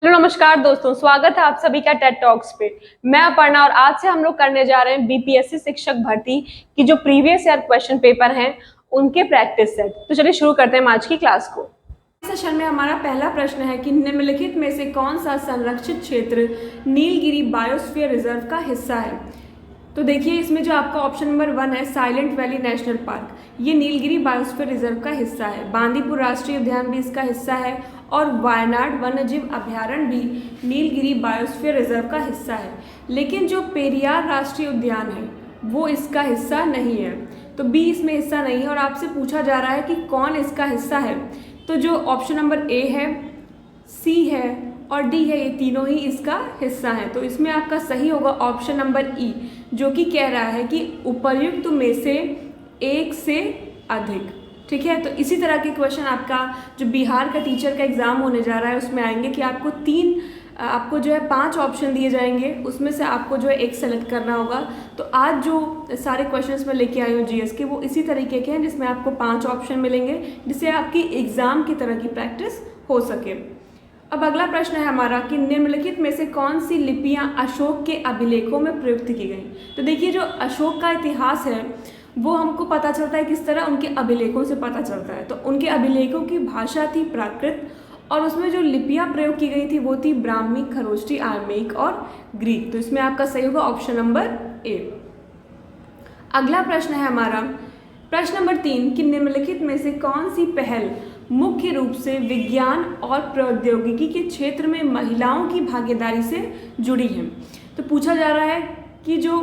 Hello नमस्कार दोस्तों, स्वागत है आप सभी का टेड टॉक्स पे। मैं अपर्णा और आज से हम लोग करने जा रहे हैं बीपीएससी शिक्षक भर्ती की जो प्रीवियस ईयर क्वेश्चन पेपर हैं उनके प्रैक्टिस सेट। तो चलिए शुरू करते हैं आज की क्लास को। सेशन में हमारा पहला प्रश्न है कि निम्नलिखित में से कौन सा संरक्षित क्षेत्र नीलगिरी बायोस्फीयर रिजर्व का हिस्सा है। तो देखिए इसमें जो आपका ऑप्शन नंबर 1 है साइलेंट वैली नेशनल पार्क, ये नीलगिरी बायोस्फीयर रिजर्व का हिस्सा है। बांदीपुर राष्ट्रीय उद्यान भी इसका हिस्सा है और वायनाड वन्यजीव अभ्यारण्य भी नीलगिरी बायोस्फीयर रिजर्व का हिस्सा है। लेकिन जो पेरियार राष्ट्रीय उद्यान है वो इसका हिस्सा नहीं है, तो बी इसमें हिस्सा नहीं है। और आपसे पूछा जा रहा है कि कौन इसका हिस्सा है, तो जो ऑप्शन नंबर ए है, सी है और डी है, ये तीनों ही इसका हिस्सा है। तो इसमें आपका सही होगा ऑप्शन नंबर ई, जो कि कह रहा है कि उपर्युक्त में से एक से अधिक। ठीक है, तो इसी तरह के क्वेश्चन आपका जो बिहार का टीचर का एग्जाम होने जा रहा है उसमें आएंगे कि आपको जो है 5 ऑप्शन दिए जाएंगे, उसमें से आपको जो है एक सेलेक्ट करना होगा। तो आज जो सारे क्वेश्चंस मैं लेके आई हूँ जीएस के, वो इसी तरीके के हैं जिसमें आपको 5 ऑप्शन मिलेंगे, जिससे आपकी एग्जाम की तरह की प्रैक्टिस हो सके। अब अगला प्रश्न है हमारा कि निम्नलिखित में से कौन सी लिपियां अशोक के अभिलेखों में प्रयुक्त की गई। तो देखिए जो अशोक का इतिहास है वो हमको पता चलता है किस तरह, उनके अभिलेखों से पता चलता है। तो उनके अभिलेखों की भाषा थी प्राकृत और उसमें जो लिपियां प्रयोग की गई थी वो थी ब्राह्मी, खरोष्टी, आर्मेयिक और ग्रीक। तो इसमें आपका सही होगा ऑप्शन नंबर ए। अगला प्रश्न है हमारा प्रश्न नंबर 3 कि निम्नलिखित में से कौन सी पहल मुख्य रूप से विज्ञान और प्रौद्योगिकी के क्षेत्र में महिलाओं की भागीदारी से जुड़ी है। तो पूछा जा रहा है कि जो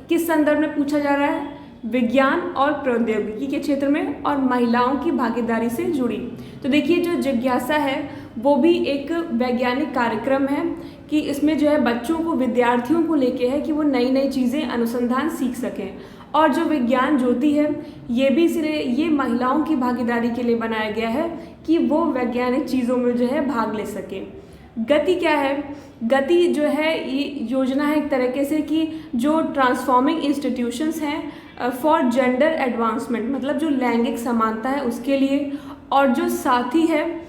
किस संदर्भ में पूछा जा रहा है, विज्ञान और प्रौद्योगिकी के क्षेत्र में और महिलाओं की भागीदारी से जुड़ी। तो देखिए जो जिज्ञासा है वो भी एक वैज्ञानिक कार्यक्रम है कि इसमें जो है बच्चों को, विद्यार्थियों को लेके है कि वो नई नई चीज़ें अनुसंधान सीख सकें। और जो विज्ञान ज्योति है ये भी इसलिए ये महिलाओं की भागीदारी के लिए बनाया गया है कि वो वैज्ञानिक चीज़ों में जो है भाग ले सके। गति क्या है, गति जो है ये योजना है एक तरीके से कि जो ट्रांसफॉर्मिंग इंस्टीट्यूशंस हैं फॉर जेंडर एडवांसमेंट, मतलब जो लैंगिक समानता है उसके लिए। और जो साथी है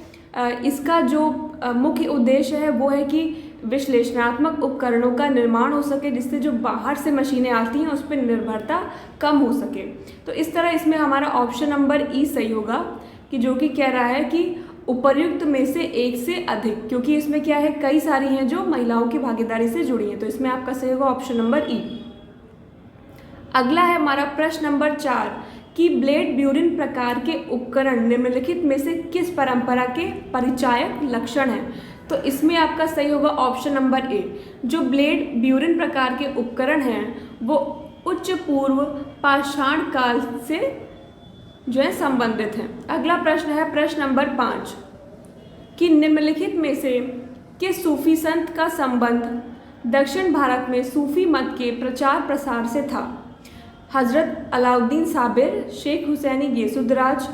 इसका जो मुख्य उद्देश्य है वो है कि विश्लेषणात्मक उपकरणों का निर्माण हो सके, जिससे जो बाहर से मशीनें आती हैं उस पर निर्भरता कम हो सके। तो इस तरह इसमें हमारा ऑप्शन नंबर ई सही होगा कि जो कि कह रहा है कि उपर्युक्त में से एक से अधिक, क्योंकि इसमें क्या है कई सारी हैं जो महिलाओं की भागीदारी से जुड़ी हैं। तो इसमें आपका सही होगा ऑप्शन नंबर ई। अगला है हमारा प्रश्न नंबर 4 कि ब्लेड ब्यूरिन प्रकार के उपकरण निम्नलिखित में से किस परंपरा के परिचायक लक्षण हैं। तो इसमें आपका सही होगा ऑप्शन नंबर ए। जो ब्लेड ब्यूरिन प्रकार के उपकरण हैं वो उच्च पूर्व पाषाण काल से जो है संबंधित हैं। अगला प्रश्न है प्रश्न नंबर 5 कि निम्नलिखित में से किस सूफी संत का संबंध दक्षिण भारत में सूफी मत के प्रचार प्रसार से था। हजरत अलाउद्दीन साबिर, शेख हुसैनी गेसुद्राज,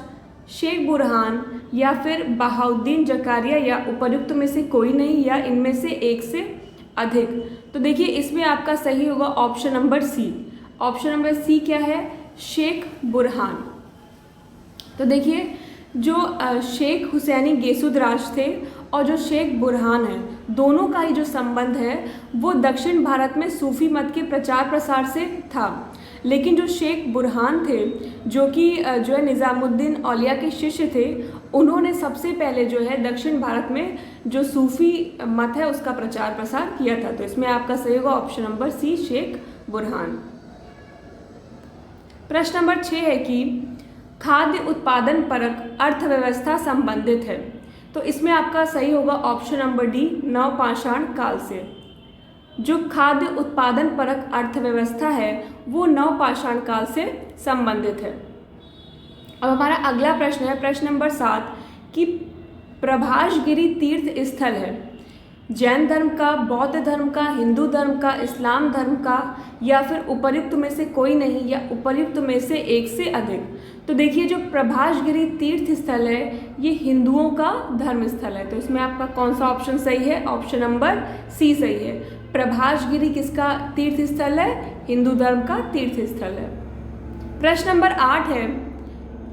शेख बुरहान या फिर बहाउद्दीन जकारिया, या उपर्युक्त में से कोई नहीं, या इनमें से एक से अधिक। तो देखिए इसमें आपका सही होगा option number C. Option number C क्या है, शेख बुरहान। तो देखिए जो शेख हुसैनी गेसुद्राज थे और जो शेख बुरहान है, दोनों का ही जो संबंध है वो दक्षिण भारत में सूफी मत के प्रचार प्रसार से था। लेकिन जो शेख बुरहान थे जो कि जो है निज़ामुद्दीन औलिया के शिष्य थे, उन्होंने सबसे पहले जो है दक्षिण भारत में जो सूफी मत है उसका प्रचार प्रसार किया था। तो इसमें आपका सही होगा option number C, Sheikh Burhan. प्रश्न नंबर 6 है कि खाद्य उत्पादन परक अर्थव्यवस्था संबंधित है। तो इसमें आपका सही होगा ऑप्शन नंबर डी, नवपाषाण काल से। जो खाद्य उत्पादन परक अर्थव्यवस्था है वो नवपाषाण काल से संबंधित है। अब हमारा अगला प्रश्न है प्रश्न नंबर 7 कि प्रभासगिरी तीर्थ स्थल है जैन धर्म का, बौद्ध धर्म का, हिंदू धर्म का, इस्लाम धर्म का, या फिर उपर्युक्त में से कोई नहीं, या उपर्युक्त में से एक से अधिक। तो देखिए जो प्रभासगिरी तीर्थ स्थल है ये हिंदुओं का धर्म स्थल है। तो इसमें आपका कौन सा ऑप्शन सही है, ऑप्शन नंबर सी सही है। प्रभासगिरी किसका तीर्थ स्थल है, हिंदू धर्म का तीर्थ स्थल है। प्रश्न नंबर 8 है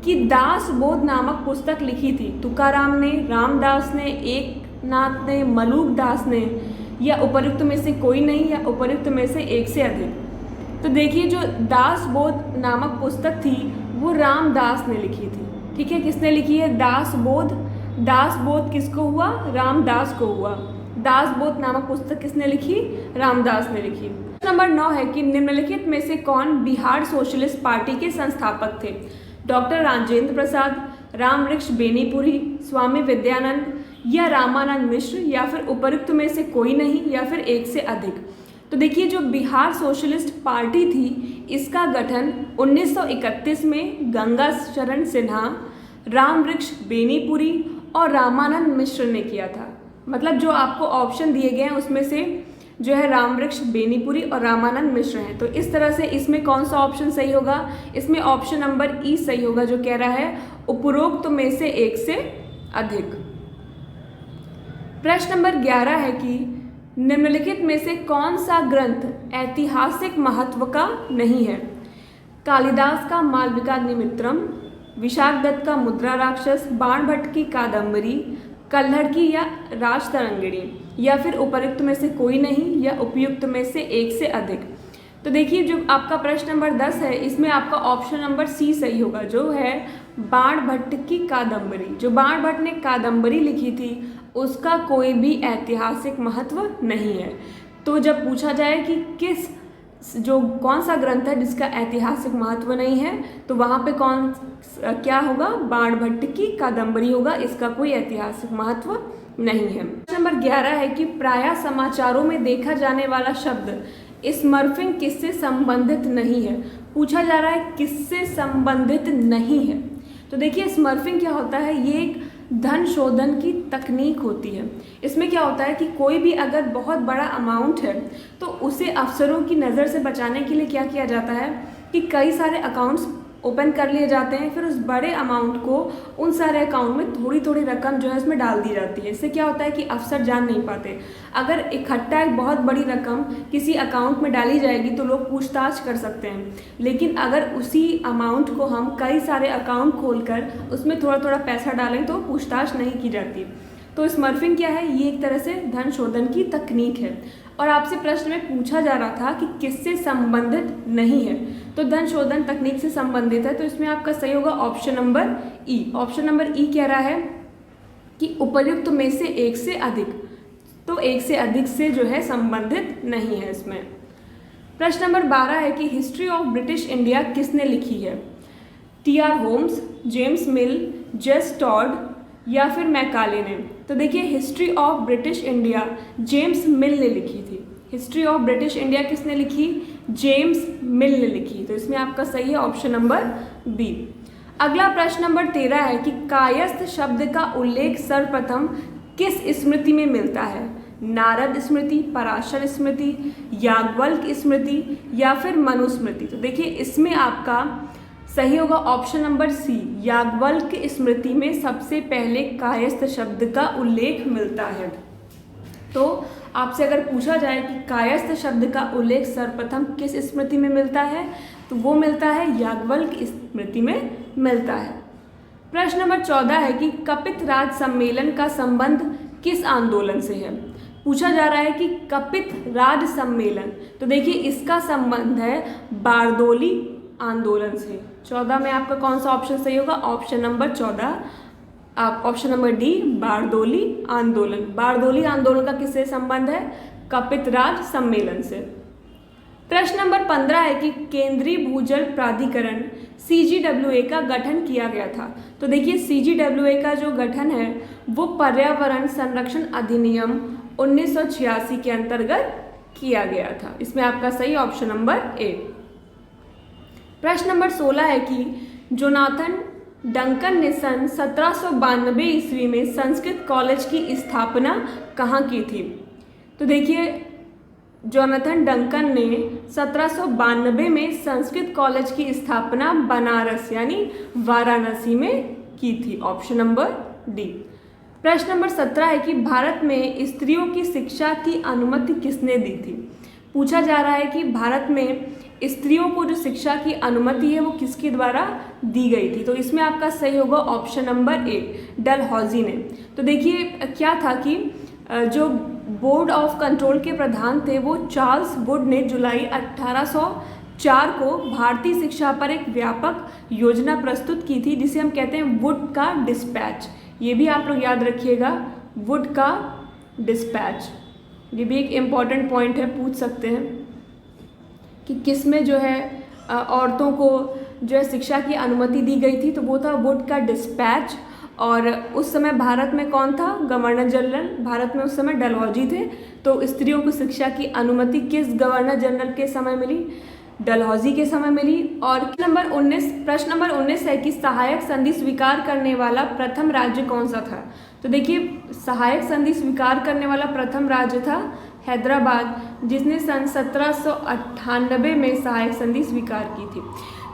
कि दास बोध नामक पुस्तक लिखी थी तुकाराम ने, रामदास ने, एक नाथ ने, मलूक दास ने, या उपर्युक्त में से कोई नहीं, या उपर्युक्त में से एक से अधिक। तो देखिए जो दासबोध नामक पुस्तक थी वो रामदास ने लिखी थी। ठीक है, किसने लिखी है? दासबोध। दासबोध किसको हुआ? रामदास को हुआ। दासबोध नामक पुस्तक किसने लिखी? रामदास ने लिखी। नंबर 9 है कि निम्नलिखित में से कौन बिहार सोशलिस्ट पार्टी के संस्थापक थे? डॉक्टर राजेंद्र प्रसाद, रामवृक्ष बेनीपुरी, स्वामी विद्यानंद या रामानंद मिश्र, या फिर उपर्युक्त में से कोई नहीं, या फिर एक से अधिक। तो देखिए जो बिहार सोशलिस्ट पार्टी थी इसका गठन 1931 में गंगा शरण सिन्हा, रामवृक्ष बेनीपुरी और रामानंद मिश्र ने किया था। मतलब जो आपको ऑप्शन दिए गए हैं उसमें से जो है रामवृक्ष बेनीपुरी और रामानंद मिश्र हैं। तो इस तरह से इसमें कौन सा ऑप्शन सही होगा? इसमें ऑप्शन नंबर ई सही होगा, जो कह रहा है उपरोक्त में से एक से अधिक। प्रश्न नंबर 11 है कि निम्नलिखित में से कौन सा ग्रंथ ऐतिहासिक महत्व का नहीं है? कालिदास का मालविकाग्निमित्रम, विशाख दत्त का मुद्रा राक्षस, बाणभट्ट की कादम्बरी, कल्हड़ की या राजतरंगिणी, या फिर उपर्युक्त में से कोई नहीं, या उपयुक्त में से एक से अधिक। तो देखिए जो आपका प्रश्न नंबर 10 है इसमें आपका ऑप्शन नंबर सी सही होगा, जो है बाणभट्ट की कादम्बरी। जो बाणभट्ट ने कादम्बरी लिखी थी उसका कोई भी ऐतिहासिक महत्व नहीं है। तो जब पूछा जाए कि कौन सा ग्रंथ है जिसका ऐतिहासिक महत्व नहीं है, तो वहाँ पे क्या होगा? बाणभट्ट की कादम्बरी होगा, इसका कोई ऐतिहासिक महत्व नहीं है। नंबर 11 है कि प्रायः समाचारों में देखा जाने वाला शब्द स्मर्फिंग किससे संबंधित नहीं है? पूछा जा रहा है किससे संबंधित नहीं है। तो देखिए स्मर्फिंग क्या होता है? ये एक धन शोधन की तकनीक होती है। इसमें क्या होता है कि कोई भी अगर बहुत बड़ा अमाउंट है तो उसे अफसरों की नज़र से बचाने के लिए क्या किया जाता है कि कई सारे अकाउंट्स ओपन कर लिए जाते हैं, फिर उस बड़े अमाउंट को उन सारे अकाउंट में थोड़ी थोड़ी रकम जो है इसमें डाल दी जाती है। इससे क्या होता है कि अफसर जान नहीं पाते। अगर इकट्ठा एक बहुत बड़ी रकम किसी अकाउंट में डाली जाएगी तो लोग पूछताछ कर सकते हैं, लेकिन अगर उसी अमाउंट को हम कई सारे अकाउंट खोलकर उसमें थोड़ा थोड़ा पैसा डालें तो पूछताछ नहीं की जाती। तो स्मर्फिंग क्या है? ये एक तरह से धन शोधन की तकनीक है। और आपसे प्रश्न में पूछा जा रहा था कि किससे संबंधित नहीं है, तो धन शोधन तकनीक से संबंधित है। तो इसमें आपका सही होगा ऑप्शन नंबर ई। ऑप्शन नंबर ई कह रहा है कि उपर्युक्त में से एक से अधिक, तो एक से अधिक से जो है संबंधित नहीं है इसमें। प्रश्न नंबर 12 है कि हिस्ट्री ऑफ ब्रिटिश इंडिया किसने लिखी है? टी.आर. होम्स, जेम्स मिल, जेस टॉड या फिर मैकाले ने। तो देखिए history of British India James मिल ने लिखी थी। हिस्ट्री ऑफ ब्रिटिश इंडिया किसने लिखी? जेम्स मिल ने लिखी। तो इसमें आपका सही है ऑप्शन नंबर बी। अगला प्रश्न नंबर 13 है कि कायस्थ शब्द का उल्लेख सर्वप्रथम किस स्मृति में मिलता है? नारद स्मृति, पराशर स्मृति, याज्ञवल्क्य स्मृति या फिर मनुस्मृति। तो देखिए इसमें आपका सही होगा ऑप्शन नंबर सी। याज्ञवल्क्य स्मृति में सबसे पहले कायस्थ शब्द का उल्लेख मिलता है। तो आपसे अगर पूछा जाए कि कायस्थ शब्द का उल्लेख सर्वप्रथम किस स्मृति में मिलता है, तो वो मिलता है याज्ञवल्क्य स्मृति में मिलता है। प्रश्न नंबर 14 है कि कपित राज सम्मेलन का संबंध किस आंदोलन से है? पूछा जा रहा है कि कपित राज सम्मेलन, तो देखिए इसका संबंध है बारदोली आंदोलन से। 14 में आपका कौन सा ऑप्शन सही होगा? ऑप्शन नंबर 14, आप ऑप्शन नंबर डी बारदोली आंदोलन। बारदोली आंदोलन का किससे संबंध है? कपित राज सम्मेलन से। प्रश्न नंबर 15 है कि केंद्रीय भूजल प्राधिकरण CGWA का गठन किया गया था। तो देखिए CGWA का जो गठन है वो पर्यावरण संरक्षण अधिनियम 1986 के अंतर्गत किया गया था। इसमें आपका सही ऑप्शन नंबर ए। प्रश्न नंबर 16 है कि जोनाथन डंकन ने सन 1792 ईस्वी में संस्कृत कॉलेज की स्थापना कहाँ की थी? तो देखिए जोनाथन डंकन ने 1792 में संस्कृत कॉलेज की स्थापना बनारस यानी वाराणसी में की थी। Option number D. प्रश्न नंबर 17 है कि भारत में स्त्रियों की शिक्षा की अनुमति किसने दी थी? पूछा जा रहा है कि भारत में स्त्रियों को जो शिक्षा की अनुमति है वो किसके द्वारा दी गई थी? तो इसमें आपका सही होगा ऑप्शन नंबर ए, डलहौजी ने। तो देखिए क्या था कि जो बोर्ड ऑफ कंट्रोल के प्रधान थे वो चार्ल्स वुड ने जुलाई 1804 को भारतीय शिक्षा पर एक व्यापक योजना प्रस्तुत की थी, जिसे हम कहते हैं वुड का डिस्पैच। ये भी आप लोग याद रखिएगा, वुड का डिस्पैच। ये भी एक इम्पॉर्टेंट पॉइंट है, पूछ सकते हैं कि किस में जो है औरतों को जो है शिक्षा की अनुमति दी गई थी। तो वो था वुड का डिस्पैच। और उस समय भारत में कौन था? Governor general. भारत में उस समय डलहौजी थे। तो स्त्रियों को शिक्षा की अनुमति किस गवर्नर जनरल के समय मिली? डलहौजी के समय मिली। और प्रश्न नंबर 19 है कि सहायक संधि स्वीकार करने वाला प्रथम राज्य कौन सा था? तो देखिए सहायक संधि स्वीकार करने वाला प्रथम राज्य था हैदराबाद, जिसने सन 1798 में सहायक संधि स्वीकार की थी।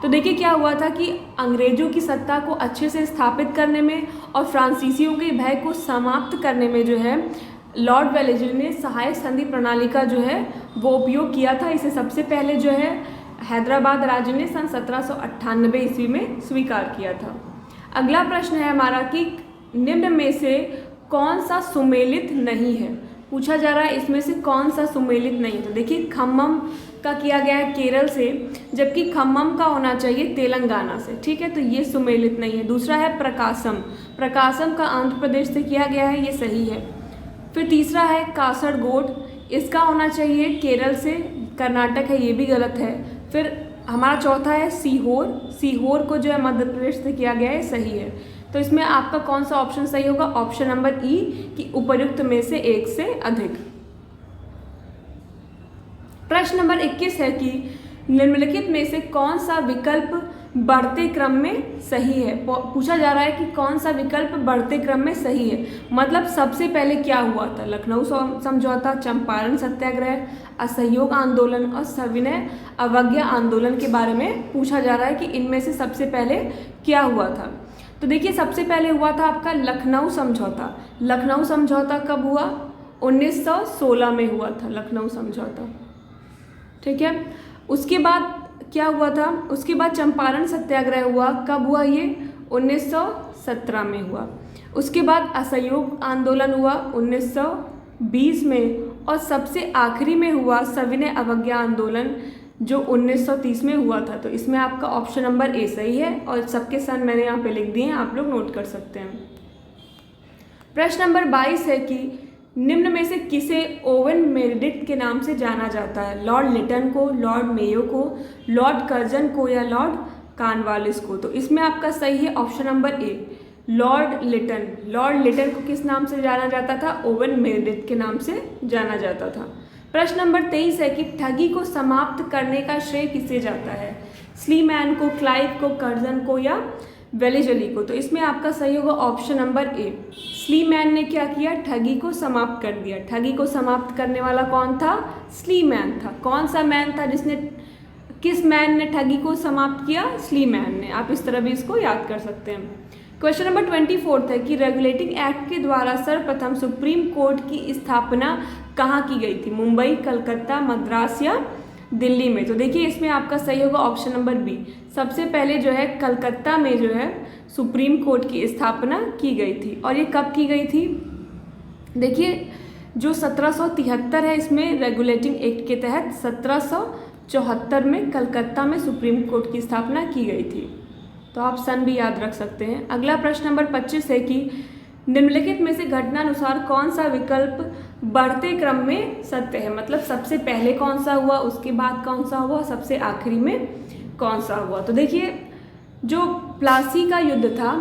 तो देखिए क्या हुआ था कि अंग्रेजों की सत्ता को अच्छे से स्थापित करने में और फ्रांसीसियों के भय को समाप्त करने में जो है लॉर्ड वेलेस्ली ने सहायक संधि प्रणाली का जो है वो उपयोग किया था। इसे सबसे पहले जो है हैदराबाद राज्य ने सन 1798 ईस्वी में स्वीकार किया था। अगला प्रश्न है हमारा कि निम्न में से कौन सा सुमेलित नहीं है? पूछा जा रहा है इसमें से कौन सा सुमेलित नहीं। तो देखिए खम्मम का किया गया है केरल से, जबकि खम्मम का होना चाहिए तेलंगाना से। ठीक है, तो ये सुमेलित नहीं है। दूसरा है प्रकाशम, प्रकाशम का आंध्र प्रदेश से किया गया है, ये सही है। फिर तीसरा है कासरगोड, इसका होना चाहिए केरल से, कर्नाटक है, ये भी गलत है। फिर हमारा चौथा है सीहोर, सीहोर को जो है मध्य प्रदेश से किया गया है, सही है। तो इसमें आपका कौन सा ऑप्शन सही होगा? ऑप्शन नंबर ई कि उपर्युक्त में से एक से अधिक। प्रश्न नंबर 21 है कि निम्नलिखित में से कौन सा विकल्प बढ़ते क्रम में सही है? पूछा जा रहा है कि कौन सा विकल्प बढ़ते क्रम में सही है। मतलब सबसे पहले क्या हुआ था? लखनऊ समझौता, चंपारण सत्याग्रह, असहयोग आंदोलन और सविनय अवज्ञा आंदोलन के बारे में पूछा जा रहा है कि इनमें से सबसे पहले क्या हुआ था। तो देखिए सबसे पहले हुआ था आपका लखनऊ समझौता। लखनऊ समझौता कब हुआ? 1916 में हुआ था लखनऊ समझौता। ठीक है, उसके बाद क्या हुआ था? उसके बाद चंपारण सत्याग्रह हुआ। कब हुआ ये? 1917 में हुआ। उसके बाद असहयोग आंदोलन हुआ 1920 में। और सबसे आखिरी में हुआ सविनय अवज्ञा आंदोलन, जो 1930 में हुआ था। तो इसमें आपका ऑप्शन नंबर ए सही है और सबके सन मैंने यहाँ पे लिख दिए हैं, आप लोग नोट कर सकते हैं। प्रश्न नंबर 22 है कि निम्न में से किसे ओवन मेरेडिथ के नाम से जाना जाता है? लॉर्ड लिटन को, लॉर्ड मेयो को, लॉर्ड कर्जन को या लॉर्ड कॉर्नवालिस को? तो इसमें आपका सही है option number A, Lord Lytton. Lord Lytton को किस नाम से जाना जाता था? ओवन मेरेडिथ के नाम से जाना जाता था। प्रश्न नंबर 23 है कि ठगी को समाप्त करने का श्रेय किसे जाता है? स्लीमैन को, क्लाइव को, कर्जन को या वेलेस्ली को? तो इसमें आपका सही होगा ऑप्शन नंबर ए, स्लीमैन ने क्या किया? ठगी को समाप्त कर दिया। ठगी को समाप्त करने वाला कौन था? स्लीमैन था। कौन सा मैन था जिसने, किस मैन ने ठगी को समाप्त किया? स्लीमैन ने। आप इस तरह भी इसको याद कर सकते हैं। क्वेश्चन नंबर 24 है कि रेगुलेटिंग एक्ट के द्वारा सर्वप्रथम सुप्रीम कोर्ट की स्थापना कहाँ की गई थी? मुंबई, कलकत्ता, मद्रास या दिल्ली में? तो देखिए इसमें आपका सही होगा ऑप्शन नंबर बी, सबसे पहले जो है कलकत्ता में जो है सुप्रीम कोर्ट की स्थापना की गई थी। और ये कब की गई थी? देखिए जो 1773 है इसमें रेगुलेटिंग एक्ट के तहत 1774 में कलकत्ता में सुप्रीम कोर्ट की स्थापना की गई थी। तो आप सन भी याद रख सकते हैं। अगला प्रश्न नंबर 25 है कि निम्नलिखित में से घटनानुसार कौन सा विकल्प बढ़ते क्रम में सत्य है? मतलब सबसे पहले कौन सा हुआ, उसके बाद कौन सा हुआ, सबसे आखिरी में कौन सा हुआ? तो देखिए जो प्लासी का युद्ध था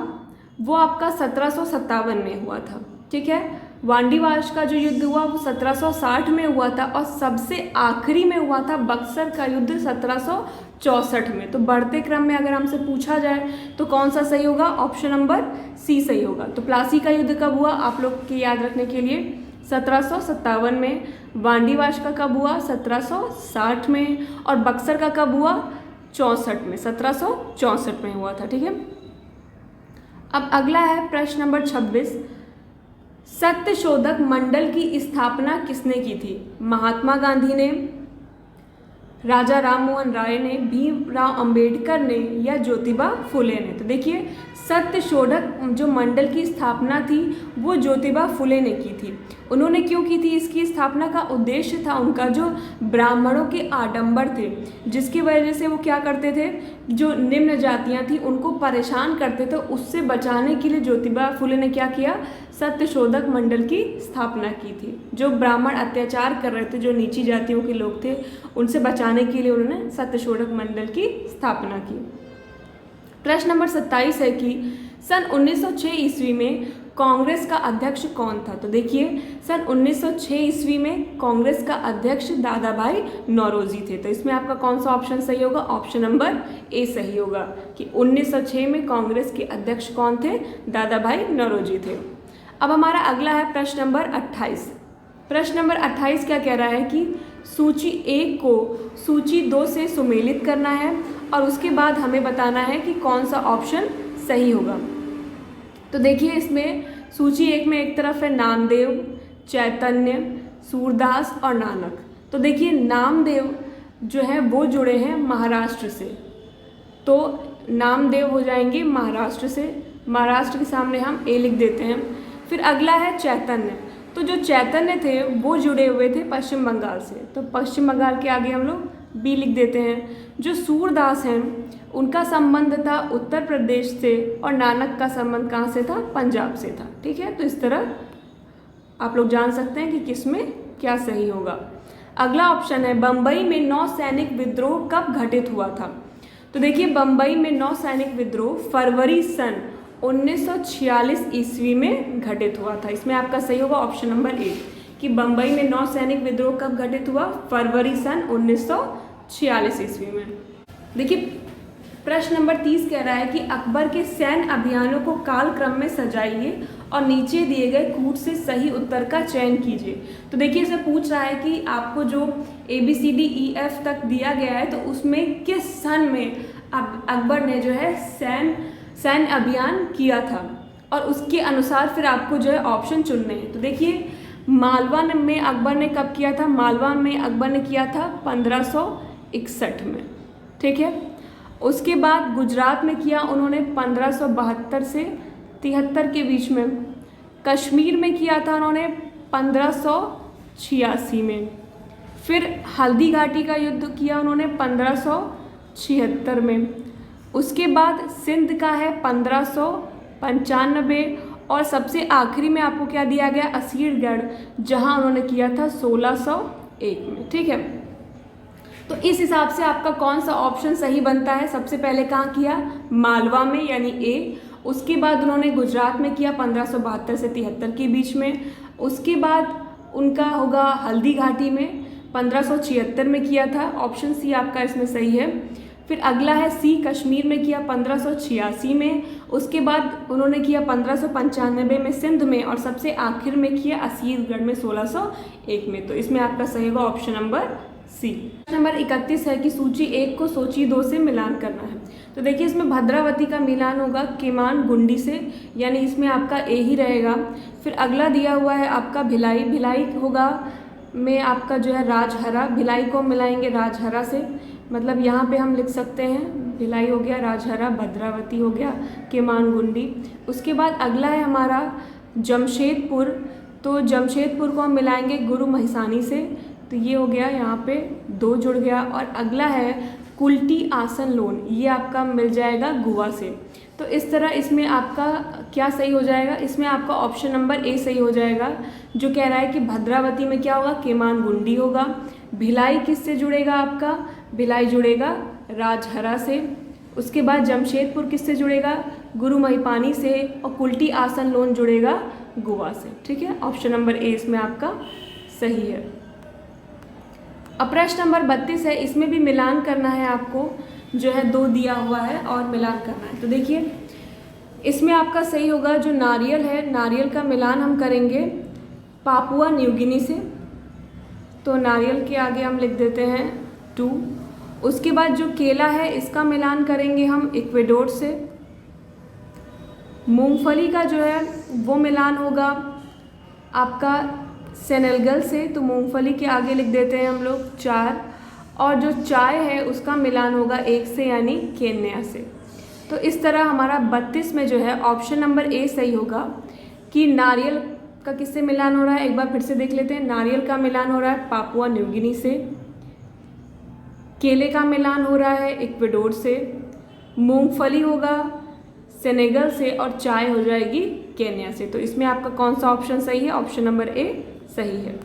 वो आपका 1757 में हुआ था। ठीक है, वांडीवाश का जो युद्ध हुआ वो 1760 में हुआ था और सबसे आखिरी में हुआ था बक्सर का युद्ध 1764 में। तो बढ़ते क्रम में अगर हमसे पूछा जाए तो कौन सा सही होगा? ऑप्शन नंबर सी सही होगा। तो प्लासी का युद्ध कब हुआ आप लोग के याद रखने के लिए? 1757 में। वांडीवाश का कब हुआ? 1760 में। और बक्सर का कब हुआ? 64 में, 1764 में हुआ था। ठीक है, अब अगला है प्रश्न नंबर 26, सत्यशोधक मंडल की स्थापना किसने की थी? महात्मा गांधी ने, राजा राम मोहन राय ने, भीमराव अंबेडकर ने या ज्योतिबा फुले ने? तो देखिए सत्यशोधक जो मंडल की स्थापना थी वो ज्योतिबा फुले ने की थी। उन्होंने क्यों की थी? इसकी स्थापना का उद्देश्य था उनका जो ब्राह्मणों के आडंबर थे, जिसकी वजह से वो क्या करते थे, जो निम्न जातियां थी उनको परेशान करते थे, उससे बचाने के लिए ज्योतिबा फुले ने क्या किया? सत्यशोधक मंडल की स्थापना की थी। जो ब्राह्मण अत्याचार कर रहे थे, जो नीची जातियों के लोग थे, उनसे बचाने के लिए उन्होंने सत्यशोधक मंडल की स्थापना की। प्रश्न नंबर 27 है कि सन 1906 ईस्वी में कांग्रेस का अध्यक्ष कौन था? तो देखिए सन 1906 ईस्वी में कांग्रेस का अध्यक्ष दादा भाई नौरोजी थे। तो इसमें आपका कौन सा ऑप्शन सही होगा? ऑप्शन नंबर ए सही होगा कि 1906 में कांग्रेस के अध्यक्ष कौन थे? दादा भाई नौरोजी थे। अब हमारा अगला है प्रश्न नंबर 28। प्रश्न नंबर 28 क्या कह रहा है कि सूची 1 को सूची 2 से सुमेलित करना है और उसके बाद हमें बताना है कि कौन सा ऑप्शन सही होगा। तो देखिए इसमें सूची 1 में एक तरफ है नामदेव, चैतन्य, सूरदास और नानक। तो देखिए नामदेव जो है वो जुड़े हैं महाराष्ट्र से, तो नामदेव हो जाएंगे महाराष्ट्र से। महाराष्ट्र के सामने हम ए लिख देते हैं। फिर अगला है चैतन्य। तो जो चैतन्य थे वो जुड़े हुए थे पश्चिम बंगाल से, तो पश्चिम बंगाल के आगे हम लोग बी लिख देते हैं। जो सूरदास हैं उनका संबंध था उत्तर प्रदेश से और नानक का संबंध कहाँ से था? पंजाब से था। ठीक है, तो इस तरह आप लोग जान सकते हैं कि किसमें क्या सही होगा। अगला ऑप्शन है बम्बई में नौ सैनिक विद्रोह कब घटित हुआ था? तो देखिए बम्बई में नौ सैनिक विद्रोह फरवरी सन 1946 ईस्वी में घटित हुआ था। इसमें आपका सही होगा ऑप्शन नंबर ए कि बम्बई में नौ सैनिक विद्रोह कब घटित हुआ? फरवरी सन 1946 ईस्वी में। देखिए प्रश्न नंबर 30 कह रहा है कि अकबर के सैन्य अभियानों को कालक्रम में सजाइए और नीचे दिए गए कूट से सही उत्तर का चयन कीजिए। तो देखिए इसे पूछ रहा है कि आपको जो ABCDEF तक दिया गया है तो उसमें किस सन में अकबर ने जो है सैन्य अभियान किया था और उसके अनुसार फिर आपको जो है ऑप्शन चुनने हैं। तो देखिए मालवा में अकबर ने कब किया था? मालवा में अकबर ने किया था 1561 में। ठीक है, उसके बाद गुजरात में किया उन्होंने 1572 से 73 के बीच में। कश्मीर में किया था उन्होंने 1586 में। फिर हल्दी घाटी का युद्ध किया उन्होंने 1576 में। उसके बाद सिंध का है 1595 और सबसे आखिरी में आपको क्या दिया गया? असीरगढ़, जहां उन्होंने किया था 1601 में। ठीक है, तो इस हिसाब से आपका कौन सा ऑप्शन सही बनता है? सबसे पहले कहाँ किया? मालवा में यानी ए। उसके बाद उन्होंने गुजरात में किया 1572 से 73 के बीच में। उसके बाद उनका होगा हल्दी घाटी में 1576 में किया था। ऑप्शन सी आपका इसमें सही है। फिर अगला है सी, कश्मीर में किया 1586 में। उसके बाद उन्होंने किया 1595 में सिंध में और सबसे आखिर में किया असीरगढ़ में 1601 में। तो इसमें आपका सही होगा ऑप्शन नंबर सी। नंबर 31 है कि सूची 1 को सूची 2 से मिलान करना है। तो देखिए इसमें भद्रावती का मिलान होगा केमानगुंडी से, यानी इसमें आपका ए ही रहेगा। फिर अगला दिया हुआ है आपका भिलाई। भिलाई होगा में आपका जो है राजहरा, भिलाई को मिलाएंगे राजहरा से, मतलब यहाँ पे हम लिख सकते हैं भिलाई हो गया, राजहरा, भद्रावती हो गया, केमानगुंडी। उसके बाद अगला है हमारा जमशेदपुर। तो जमशेदपुर को हम मिलाएंगे गुरु महिसानी से, तो ये हो गया, यहाँ पे 2 जुड़ गया। और अगला है कुल्टी आसन लोन, ये आपका मिल जाएगा गोवा से। तो इस तरह इसमें आपका क्या सही हो जाएगा? इसमें आपका ऑप्शन नंबर ए सही हो जाएगा, जो कह रहा है कि भद्रावती में क्या होगा? केमानगुंडी होगा। भिलाई किससे जुड़ेगा? आपका भिलाई जुड़ेगा राजहरा से। उसके बाद जमशेदपुर किससे जुड़ेगा? गुरु महिपानी से। और कुल्टी आसन लोन जुड़ेगा गोवा से। ठीक है, ऑप्शन नंबर ए इसमें आपका सही है। अब प्रश्न नंबर 32 है, इसमें भी मिलान करना है आपको, जो है 2 दिया हुआ है और मिलान करना है। तो देखिए इसमें आपका सही होगा जो नारियल है, नारियल का मिलान हम करेंगे पापुआ न्यू गिनी से। तो नारियल के आगे हम लिख देते हैं 2। उसके बाद जो केला है इसका मिलान करेंगे हम इक्वेडोर से। मूंगफली का जो है वो मिलान होगा आपका सेनेगल से, तो मूंगफली के आगे लिख देते हैं हम लोग 4। और जो चाय है उसका मिलान होगा एक से यानी केन्या से। तो इस तरह हमारा 32 में जो है ऑप्शन नंबर ए सही होगा कि नारियल का किससे मिलान हो रहा है। एक बार फिर से देख लेते हैं। नारियल का मिलान हो रहा है पापुआ न्यू गिनी से, केले का मिलान हो रहा है इक्वेडोर से, मूंगफली होगा सेनेगल से और चाय हो जाएगी केन्या से। तो इसमें आपका कौन सा ऑप्शन सही है? ऑप्शन नंबर ए सही है।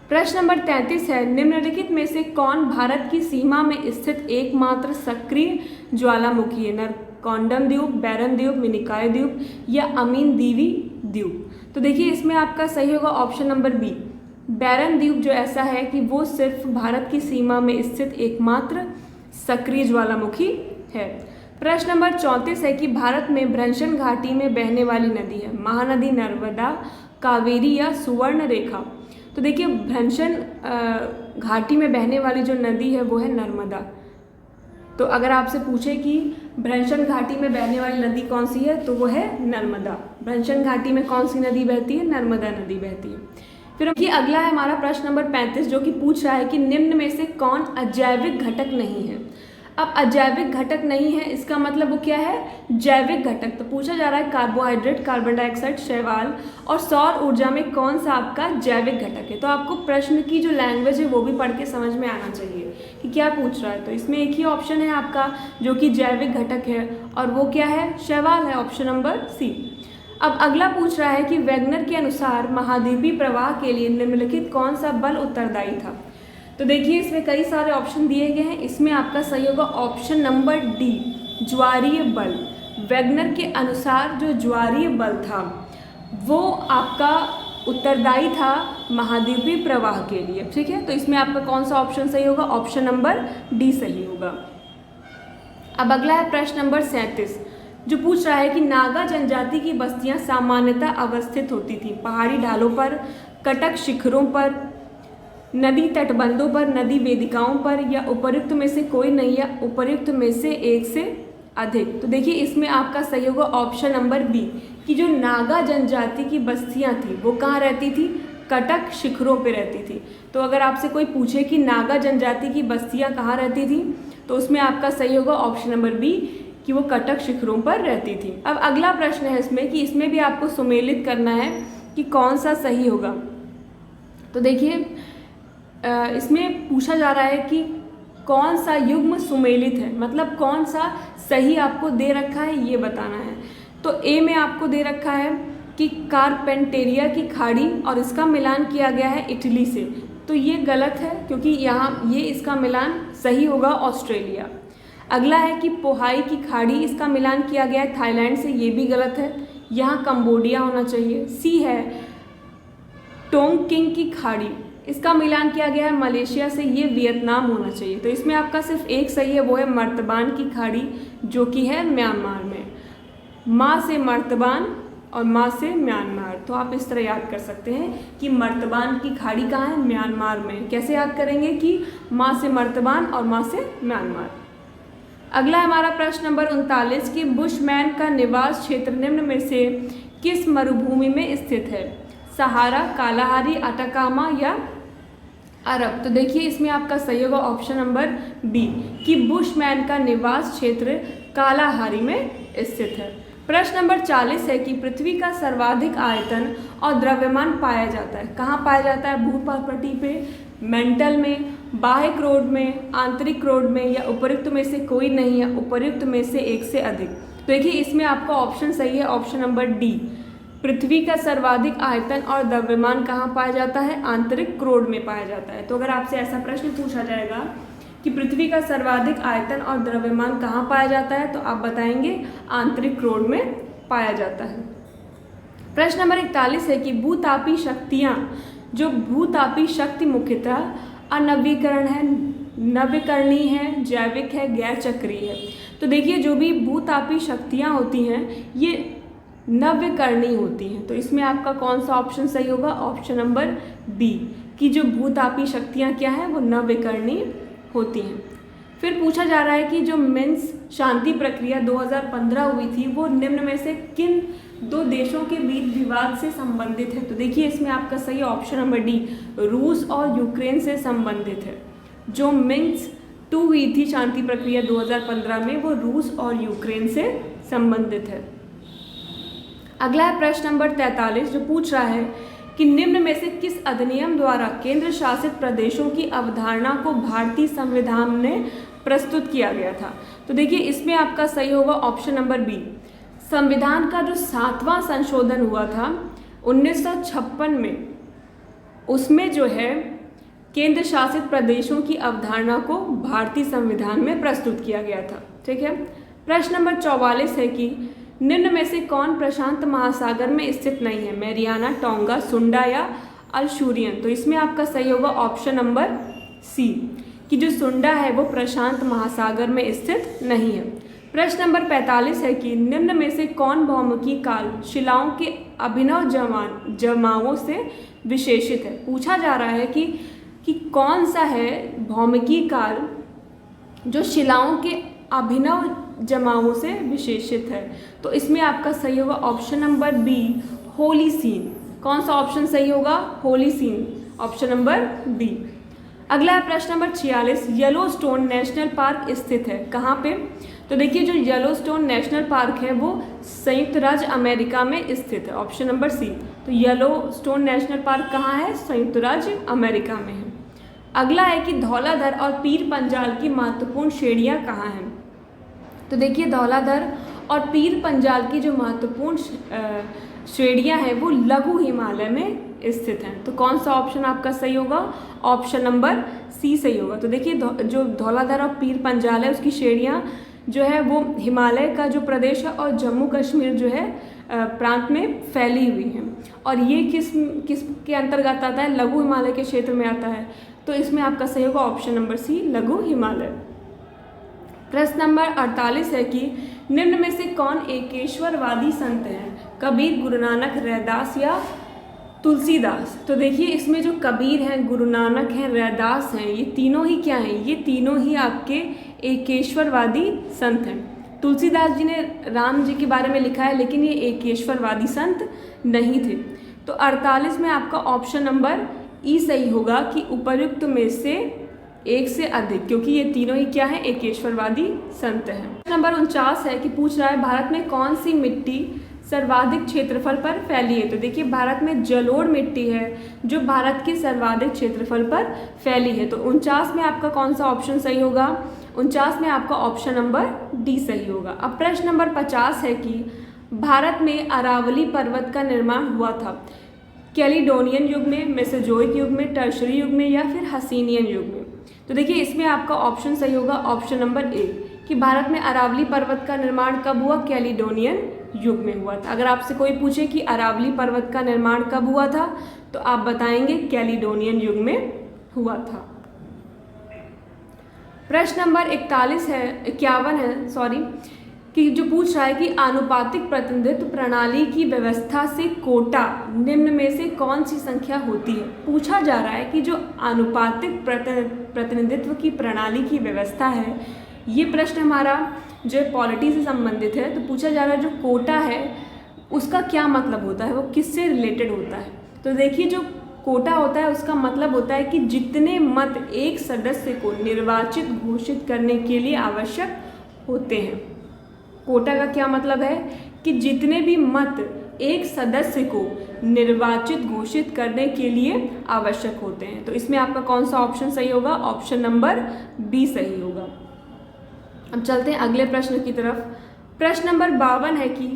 प्रश्न नंबर 33 है, निम्नलिखित में से कौन भारत की सीमा में स्थित एकमात्र सक्रिय ज्वालामुखी है? नरकौंडम द्वीप, बैरन द्वीप, मिनिकॉय द्वीप या अमीन दीवी द्वीप? तो देखिए इसमें आपका सही होगा ऑप्शन नंबर बी, बैरन द्वीप जो ऐसा है कि वो सिर्फ भारत की सीमा में स्थित एकमात्र सक्रिय ज्वालामुखी है। प्रश्न नंबर 34 है कि भारत में भ्रंशन घाटी में बहने वाली नदी है, महानदी, नर्मदा, कावेरी या सुवर्ण रेखा? तो देखिए भ्रंशन घाटी में बहने वाली जो नदी है वो है नर्मदा। तो अगर आपसे पूछे कि भ्रंशन घाटी में बहने वाली नदी कौन सी है तो वो है नर्मदा। भ्रंशन घाटी में कौन सी नदी बहती है? नर्मदा नदी बहती है। फिर अगला है हमारा प्रश्न नंबर 35 जो कि पूछ रहा है कि निम्न में से कौन अजैविक घटक नहीं है? अब अजैविक घटक नहीं है इसका मतलब वो क्या है? जैविक घटक। तो पूछा जा रहा है कार्बोहाइड्रेट, कार्बन डाइऑक्साइड, शैवाल और सौर ऊर्जा में कौन सा आपका जैविक घटक है? तो आपको प्रश्न की जो लैंग्वेज है वो भी पढ़ के समझ में आना चाहिए कि क्या पूछ रहा है। तो इसमें एक ही ऑप्शन है आपका जो कि जैविक घटक है और वो क्या है? शैवाल है, ऑप्शन नंबर सी। अब अगला पूछ रहा है कि वैगनर के अनुसार महाद्वीपीय प्रवाह के लिए निम्नलिखित कौन सा बल उत्तरदायी था? तो देखिए इसमें कई सारे ऑप्शन दिए गए हैं, इसमें आपका सही होगा ऑप्शन नंबर डी, ज्वारीय बल। वैगनर के अनुसार जो ज्वारीय बल था वो आपका उत्तरदायी था महाद्वीपीय प्रवाह के लिए, ठीक है। तो इसमें आपका कौन सा ऑप्शन सही होगा? ऑप्शन नंबर डी सही होगा। अब अगला है प्रश्न नंबर 37 जो पूछ रहा है कि नागा जनजाति की बस्तियां सामान्यतः अवस्थित होती थी पहाड़ी ढालों पर, कटक शिखरों पर, नदी तटबंधों पर, नदी वेदिकाओं पर या उपर्युक्त में से कोई नहीं या उपर्युक्त में से एक से अधिक? तो देखिए इसमें आपका सही होगा ऑप्शन नंबर बी कि जो नागा जनजाति की बस्तियां थी वो कहाँ रहती थी? कटक शिखरों पे रहती थी। तो अगर आपसे कोई पूछे कि नागा जनजाति की बस्तियां कहाँ रहती थी तो उसमें आपका सही होगा ऑप्शन नंबर बी कि वो कटक शिखरों पर रहती थी। अब अगला प्रश्न है इसमें कि इसमें भी आपको सुमेलित करना है कि कौन सा सही होगा। तो देखिए इसमें पूछा जा रहा है कि कौन सा युग्म सुमेलित है, मतलब कौन सा सही आपको दे रखा है ये बताना है। तो ए में आपको दे रखा है कि कारपेंटेरिया की खाड़ी और इसका मिलान किया गया है इटली से, तो ये गलत है क्योंकि यहाँ ये इसका मिलान सही होगा ऑस्ट्रेलिया। अगला है कि पोहाई की खाड़ी, इसका मिलान किया गया है थाईलैंड से, ये भी गलत है, यहाँ कंबोडिया होना चाहिए। सी है टोंगकिंग की खाड़ी, इसका मिलान किया गया है मलेशिया से, ये वियतनाम होना चाहिए। तो इसमें आपका सिर्फ एक सही है वो है मर्तबान की खाड़ी जो कि है म्यांमार में। माँ से मर्तबान और माँ से म्यांमार, तो आप इस तरह याद कर सकते हैं कि मर्तबान की खाड़ी कहाँ है? म्यांमार में। कैसे याद करेंगे कि माँ से मर्तबान और माँ से म्यांमार। अगला हमारा प्रश्न नंबर 39 कि बुशमैन का निवास क्षेत्र निम्न में से किस मरुभूमि में स्थित है? सहारा, कालाहारी, अटाकामा या अरब? तो देखिए इसमें आपका सही होगा ऑप्शन नंबर बी कि बुशमैन का निवास क्षेत्र कालाहारी में स्थित है। प्रश्न नंबर 40 है कि पृथ्वी का सर्वाधिक आयतन और द्रव्यमान पाया जाता है, कहाँ पाया जाता है? भूपटल पे, मेंटल में, बाह्य क्रोड में, आंतरिक क्रोड में या उपर्युक्त में से कोई नहीं या उपर्युक्त में से एक से अधिक? तो देखिए इसमें आपका ऑप्शन सही है ऑप्शन नंबर डी, पृथ्वी का सर्वाधिक आयतन और द्रव्यमान कहाँ पाया जाता है? आंतरिक क्रोड में पाया जाता है। तो अगर आपसे ऐसा प्रश्न पूछा जाएगा कि पृथ्वी का सर्वाधिक आयतन और द्रव्यमान कहाँ पाया जाता है तो आप बताएंगे आंतरिक क्रोड में पाया जाता है। प्रश्न नंबर 41 है कि भूतापी शक्तियाँ, जो भूतापी शक्ति मुख्यतः अनवीकरण है, नवीकरणीय है, जैविक है, गैर चक्रीय है? तो देखिए जो भी भूतापी शक्तियाँ होती हैं ये नवीकरणीय होती हैं, तो इसमें आपका कौन सा ऑप्शन सही होगा? ऑप्शन नंबर बी कि जो भूतापी शक्तियाँ क्या हैं वो नवीकरणीय होती हैं। फिर पूछा जा रहा है कि जो मिन्स शांति प्रक्रिया 2015 हुई थी वो निम्न में से किन दो देशों के बीच विवाद से संबंधित है? तो देखिए इसमें आपका सही ऑप्शन नंबर डी, रूस और यूक्रेन से संबंधित है। जो मिन्स्क 2 हुई थी शांति प्रक्रिया 2015 में, वो रूस और यूक्रेन से संबंधित है। अगला है प्रश्न नंबर 43, जो पूछ रहा है कि निम्न में से किस अधिनियम द्वारा केंद्र शासित प्रदेशों की अवधारणा को भारतीय संविधान ने प्रस्तुत किया गया था। तो देखिए इसमें आपका सही होगा ऑप्शन नंबर बी। संविधान का जो 7वां संशोधन हुआ था 1956 में, उसमें जो है केंद्र शासित प्रदेशों की अवधारणा को भारतीय संविधान में प्रस्तुत किया गया था। ठीक है। प्रश्न नंबर 44 है कि निम्न में से कौन प्रशांत महासागर में स्थित नहीं है? मैरियाना, टोंगा, सुंडा या अल्शूरियन। तो इसमें आपका सही होगा ऑप्शन नंबर सी कि जो सुंडा है वो प्रशांत महासागर में स्थित नहीं है। प्रश्न नंबर 45 है कि निम्न में से कौन बहुमुखी काल शिलाओं के अभिनव जमावों से विशेषित है? पूछा जा रहा है कि कौन सा है भौमिकी काल जो शिलाओं के अभिनव जमावों से विशेषित है। तो इसमें आपका सही होगा ऑप्शन नंबर बी, होलीसीन। कौन सा ऑप्शन सही होगा? होलीसीन, ऑप्शन नंबर बी। अगला है प्रश्न नंबर 46, येलोस्टोन नेशनल पार्क स्थित है कहाँ पे? तो देखिए जो येलोस्टोन नेशनल पार्क है वो संयुक्त राज्य अमेरिका में स्थित है, ऑप्शन नंबर सी। तो येलोस्टोन नेशनल पार्क कहाँ है? संयुक्त राज्य अमेरिका में है। अगला है कि धौलाधर और पीर पंजाल की महत्वपूर्ण श्रेणियाँ कहाँ हैं? तो देखिए धौलाधर और पीर पंजाल की जो महत्वपूर्ण श्रेणियाँ हैं वो लघु हिमालय में स्थित हैं। तो कौन सा ऑप्शन आपका सही होगा? ऑप्शन नंबर सी सही होगा। तो देखिए जो धौलाधर और पीर पंजाल है उसकी श्रेणियाँ जो है वो हिमालय का जो प्रदेश है और जम्मू कश्मीर जो है प्रांत में फैली हुई हैं। और ये किस के अंतर्गत आता है? लघु हिमालय के क्षेत्र में आता है। तो इसमें आपका सही होगा ऑप्शन नंबर सी, लघु हिमालय। प्रश्न नंबर 48 है कि निम्न में से कौन एकेश्वरवादी संत हैं? कबीर, गुरु नानक, रैदास या तुलसीदास। तो देखिए इसमें जो कबीर हैं, गुरु नानक हैं, रैदास हैं, ये तीनों ही क्या हैं? ये तीनों ही आपके एकेश्वरवादी संत हैं। तुलसीदास जी ने राम जी के बारे में लिखा है लेकिन ये एकेश्वरवादी संत नहीं थे। तो 48 में आपका ऑप्शन नंबर ई सही होगा कि उपर्युक्त में से एक से अधिक, क्योंकि ये तीनों ही क्या है? एकेश्वरवादी संत हैं। नंबर 49 है कि पूछ रहा है भारत में कौन सी मिट्टी सर्वाधिक क्षेत्रफल पर फैली है? तो देखिए भारत में जलोढ़ मिट्टी है जो भारत के सर्वाधिक क्षेत्रफल पर फैली है। तो 49 में आपका कौन सा ऑप्शन सही होगा? 49 में आपका ऑप्शन नंबर डी सही होगा। अब प्रश्न नंबर 50 है कि भारत में अरावली पर्वत का निर्माण हुआ था कैलिडोनियन युग में, मेसोजोइक युग में, टर्शरी युग में या फिर हसीनियन युग में। तो देखिए इसमें आपका ऑप्शन सही होगा ऑप्शन नंबर ए कि भारत में अरावली पर्वत का निर्माण कब हुआ? कैलिडोनियन युग में हुआ था। अगर आपसे कोई पूछे कि अरावली पर्वत का निर्माण कब हुआ था तो आप बताएंगे कैलिडोनियन युग में हुआ था। प्रश्न नंबर 51 है कि जो पूछ रहा है कि आनुपातिक प्रतिनिधित्व प्रणाली की व्यवस्था से कोटा निम्न में से कौन सी संख्या होती है? पूछा जा रहा है कि जो आनुपातिक प्रतिनिधित्व की प्रणाली की व्यवस्था है, ये प्रश्न हमारा जो पॉलिटी से संबंधित है। तो पूछा जा रहा है जो कोटा है उसका क्या मतलब होता है, वो किससे रिलेटेड होता है? तो देखिए जो कोटा होता है उसका मतलब होता है कि जितने मत एक सदस्य को निर्वाचित घोषित करने के लिए आवश्यक होते हैं। कोटा का क्या मतलब है कि जितने भी मत एक सदस्य को निर्वाचित घोषित करने के लिए आवश्यक होते हैं। तो इसमें आपका कौन सा ऑप्शन सही होगा? ऑप्शन नंबर बी सही होगा। अब चलते हैं अगले प्रश्न की तरफ। प्रश्न नंबर 52 है कि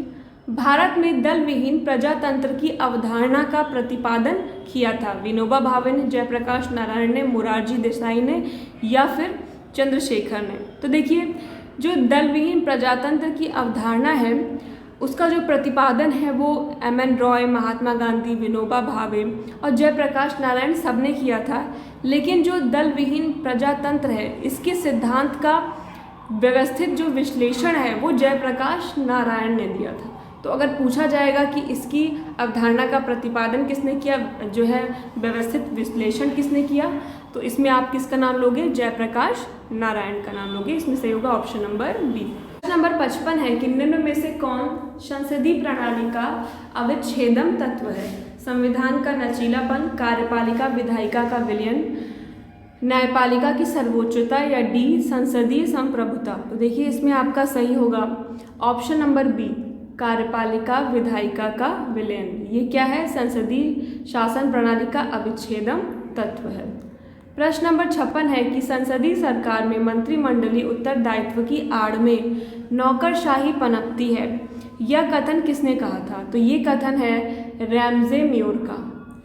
भारत में दल विहीन प्रजातंत्र की अवधारणा का प्रतिपादन किया था विनोबा भावे ने, जयप्रकाश नारायण ने, मोरारजी देसाई ने या फिर चंद्रशेखर ने। तो देखिए जो दल विहीन प्रजातंत्र की अवधारणा है उसका जो प्रतिपादन है वो M.N. रॉय, महात्मा गांधी, विनोबा भावे और जयप्रकाश नारायण सब ने किया था। लेकिन जो दल विहीन प्रजातंत्र है इसके सिद्धांत का व्यवस्थित जो विश्लेषण है वो जयप्रकाश नारायण ने दिया था। तो अगर पूछा जाएगा कि इसकी अवधारणा का प्रतिपादन किसने किया, जो है व्यवस्थित विश्लेषण किसने किया, तो इसमें आप किसका नाम लोगे? जयप्रकाश नारायण का नाम लोगे। इसमें सही होगा ऑप्शन नंबर बी। प्रश्न नंबर 55 है कि निम्न में से कौन संसदीय प्रणाली का अविच्छेदम तत्व है? संविधान का लचीलापन, कार्यपालिका विधायिका का विलयन, न्यायपालिका की सर्वोच्चता या डी संसदीय संप्रभुता। तो देखिए इसमें आपका सही होगा ऑप्शन नंबर बी, कार्यपालिका विधायिका का विलयन। ये क्या है? संसदीय शासन प्रणाली का अविच्छेदन तत्व है। प्रश्न नंबर 56 है कि संसदीय सरकार में मंत्रिमंडलीय उत्तरदायित्व की आड़ में नौकरशाही पनपती है, यह कथन किसने कहा था? तो ये कथन है रैमजे मेयोर का।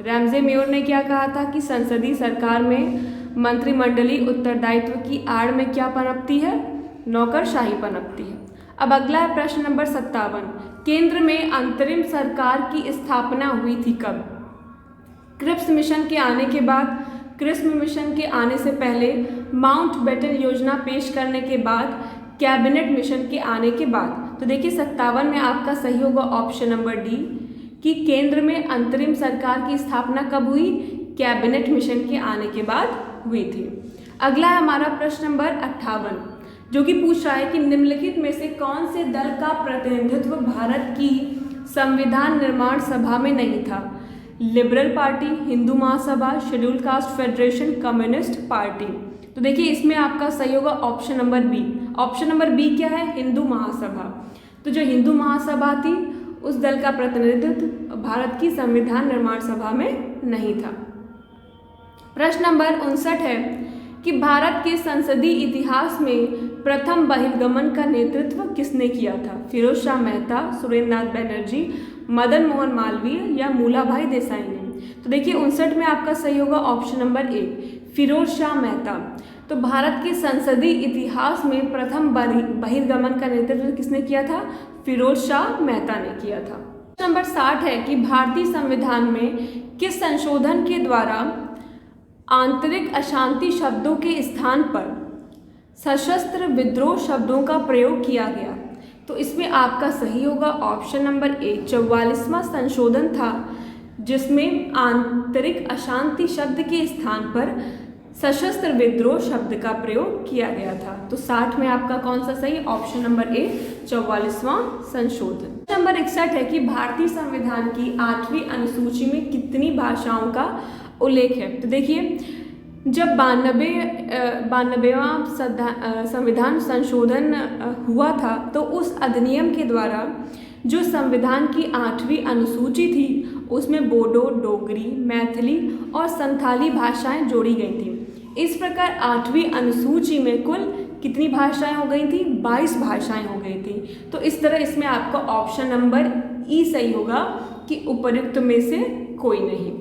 रैमजे मेयोर ने क्या कहा था कि संसदीय सरकार में मंत्रिमंडलीय उत्तरदायित्व की आड़ में क्या पनपती है? नौकरशाही पनपती है। अब अगला है प्रश्न नंबर 57, केंद्र में अंतरिम सरकार की स्थापना हुई थी कब? क्रिप्स मिशन के आने के बाद, क्रिप्स मिशन के आने से पहले, माउंटबेटन योजना पेश करने के बाद, कैबिनेट मिशन के आने के बाद। तो देखिए 57 में आपका सही होगा ऑप्शन नंबर डी कि केंद्र में अंतरिम सरकार की स्थापना कब हुई? कैबिनेट मिशन के आने के बाद हुई थी। अगला है हमारा प्रश्न नंबर 58 जो कि पूछ रहा है कि निम्नलिखित में से कौन से दल का प्रतिनिधित्व भारत की संविधान निर्माण सभा में नहीं था? Liberal Party, Hindu Mahasabha, Schedule Caste Federation, Communist Party. तो देखिए इसमें आपका सही होगा option number B. Option number B क्या है? हिंदू महासभा। तो जो हिंदू महासभा थी उस दल का प्रतिनिधित्व भारत की संविधान निर्माण सभा में नहीं था। प्रश्न नंबर 59 है कि भारत के संसदीय इतिहास में प्रथम बहिर्गमन का नेतृत्व किसने किया था? फिरोज शाह मेहता, सुरेंद्र नाथ बनर्जी, मदन मोहन मालवीय या मूलाभाई देसाई ने। तो देखिए 59 में आपका सही होगा option number A, Feroz Shah Mehta. तो भारत के संसदीय इतिहास में प्रथम बहिर्गमन का नेतृत्व किसने किया था? फिरोज शाह मेहता ने किया था। नंबर 60 है कि भारतीय संविधान में किस संशोधन के द्वारा आंतरिक अशांति शब्दों के स्थान पर सशस्त्र विद्रोह शब्दों का प्रयोग किया गया? तो इसमें आपका सही होगा ऑप्शन नंबर ए, 44वां संशोधन था जिसमें आंतरिक अशांति शब्द के स्थान पर सशस्त्र विद्रोह शब्द का प्रयोग किया गया था। तो 60 में आपका कौन सा सही? ऑप्शन नंबर ए, 44वां संशोधन। नंबर 61 है कि भारतीय संविधान की 8वीं अनुसूची में कितनी भाषाओं का उल्लेख है? तो देखिए जब 92वां संविधान संशोधन हुआ था तो उस अधिनियम के द्वारा जो संविधान की 8वीं अनुसूची थी उसमें बोडो, डोगरी, मैथिली और संथाली भाषाएं जोड़ी गई थी। इस प्रकार 8वीं अनुसूची में कुल कितनी भाषाएं हो गई थी? 22 भाषाएं हो गई थी। तो इस तरह इसमें आपका ऑप्शन नंबर ई सही होगा कि उपर्युक्त में से कोई नहीं।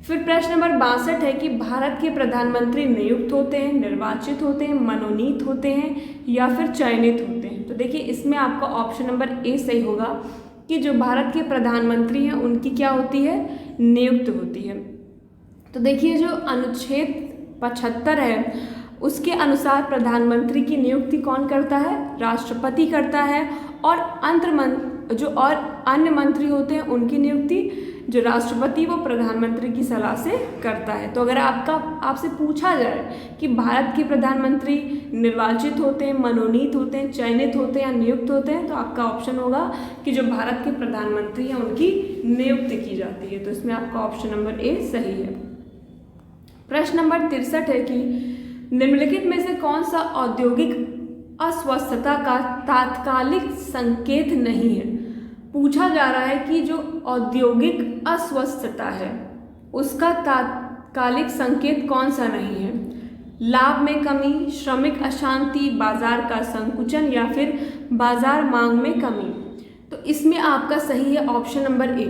फिर प्रश्न नंबर 62 है कि भारत के प्रधानमंत्री नियुक्त होते हैं, निर्वाचित होते हैं, मनोनीत होते हैं या फिर चयनित होते हैं? तो देखिए इसमें आपका ऑप्शन नंबर ए सही होगा कि जो भारत के प्रधानमंत्री हैं उनकी क्या होती है? नियुक्त होती है। तो देखिए जो अनुच्छेद 75 है उसके अनुसार प्रधानमंत्री की नियुक्ति कौन करता है? राष्ट्रपति करता है। और अन्य मंत्री होते हैं उनकी नियुक्ति जो राष्ट्रपति वो प्रधानमंत्री की सलाह से करता है। तो अगर आपसे पूछा जाए कि भारत के प्रधानमंत्री निर्वाचित होते हैं, मनोनीत होते हैं, चयनित होते हैं या नियुक्त होते हैं, तो आपका ऑप्शन होगा कि जो भारत के प्रधानमंत्री हैं उनकी नियुक्ति की जाती है। तो इसमें आपका ऑप्शन नंबर ए सही है। प्रश्न नंबर 63 है कि निम्नलिखित में से कौन सा औद्योगिक अस्वस्थता का तात्कालिक संकेत नहीं है? पूछा जा रहा है कि जो औद्योगिक अस्वस्थता है उसका तात्कालिक संकेत कौन सा नहीं है? लाभ में कमी, श्रमिक अशांति, बाजार का संकुचन या फिर बाजार मांग में कमी? तो इसमें आपका सही है ऑप्शन नंबर ए,